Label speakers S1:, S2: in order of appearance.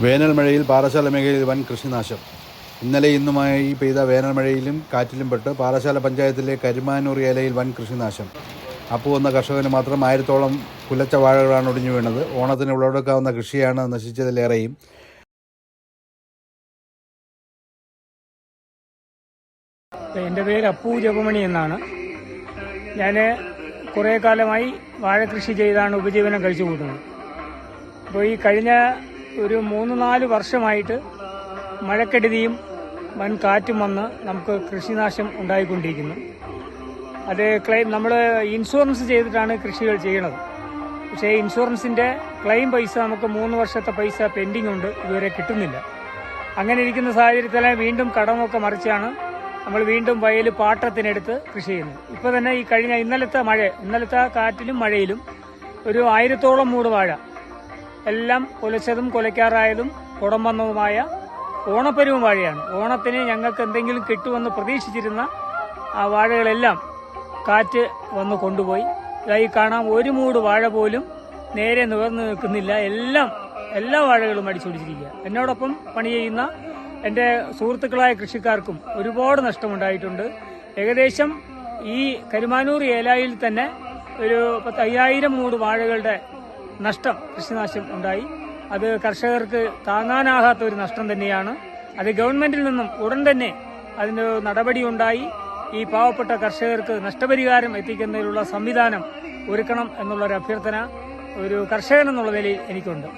S1: വേനൽ മഴയിൽ പാറശാല മേഖലയിൽ വൻ കൃഷിനാശം. ഇന്നലെ ഇന്നുമായി പെയ്ത വേനൽ മഴയിലും കാറ്റിലും പെട്ട് പാറശാല പഞ്ചായത്തിലെ കരുമാനൂർ ഏലയിൽ വൻ കൃഷിനാശം. അപ്പു എന്ന കർഷകന് മാത്രം 1000-ഓളം കുലച്ച വാഴകളാണ് ഒടിഞ്ഞു വീണത്. ഓണത്തിന് വിളവെടുക്കാവുന്ന കൃഷിയാണ് നശിച്ചതിലേറെയും.
S2: എൻ്റെ പേര് അപ്പു ജപമണി എന്നാണ്. ഞാൻ കുറേ കാലമായി വാഴകൃഷി ചെയ്താണ് ഉപജീവനം കഴിച്ചു കൂട്ടുന്നത്. അപ്പോൾ ഈ കഴിഞ്ഞ ഒരു 3-4 വർഷമായിട്ട് മഴക്കെടുതിയും വൻ കാറ്റും വന്ന് നമുക്ക് കൃഷിനാശം ഉണ്ടായിക്കൊണ്ടിരിക്കുന്നു. അത് നമ്മൾ ഇൻഷുറൻസ് ചെയ്തിട്ടാണ് കൃഷികൾ ചെയ്യണത്. പക്ഷേ ഇൻഷുറൻസിൻ്റെ ക്ലെയിം പൈസ നമുക്ക് 3 വർഷത്തെ പൈസ പെൻഡിങ് ഉണ്ട്, ഇതുവരെ കിട്ടുന്നില്ല. അങ്ങനെ ഇരിക്കുന്ന സാഹചര്യത്തിൽ വീണ്ടും കടമൊക്കെ മറിച്ചാണ് നമ്മൾ വീണ്ടും വയൽ പാട്ടത്തിനെടുത്ത് കൃഷി ചെയ്യുന്നത്. ഇപ്പോൾ തന്നെ ഈ കഴിഞ്ഞ ഇന്നലത്തെ കാറ്റിലും മഴയിലും ഒരു 1000-ഓളം മൂട് വാഴ എല്ലാം കുലച്ചതും കുലയ്ക്കാറായതും കുടം വന്നതുമായ ഓണപ്പരുവം വാഴയാണ്. ഓണത്തിന് ഞങ്ങൾക്ക് എന്തെങ്കിലും കിട്ടുമെന്ന് പ്രതീക്ഷിച്ചിരുന്ന ആ വാഴകളെല്ലാം കാറ്റ് വന്ന് കൊണ്ടുപോയി. ഇതായി കാണാം, ഒരു മൂട് വാഴ പോലും നേരെ നിവർന്നു നിൽക്കുന്നില്ല. എല്ലാ വാഴകളും അടിച്ചുപിടിച്ചിരിക്കുക. എന്നോടൊപ്പം പണി ചെയ്യുന്ന എൻ്റെ സുഹൃത്തുക്കളായ കൃഷിക്കാർക്കും ഒരുപാട് നഷ്ടമുണ്ടായിട്ടുണ്ട്. ഏകദേശം ഈ കരുമാനൂർ ഏലായിൽ തന്നെ ഒരു 5000 മൂട് വാഴകളുടെ നഷ്ടം, കൃഷിനാശം ഉണ്ടായി. അത് കർഷകർക്ക് താങ്ങാനാകാത്ത ഒരു നഷ്ടം തന്നെയാണ്. അത് ഗവൺമെന്റിൽ നിന്നും ഉടൻ തന്നെ അതിന് നടപടി ഉണ്ടായി ഈ പാവപ്പെട്ട കർഷകർക്ക് നഷ്ടപരിഹാരം എത്തിക്കുന്നതിനുള്ള സംവിധാനം ഒരുക്കണം എന്നുള്ളൊരു അഭ്യർത്ഥന ഒരു കർഷകൻ എന്നുള്ള നിലയിൽ എനിക്കുണ്ട്.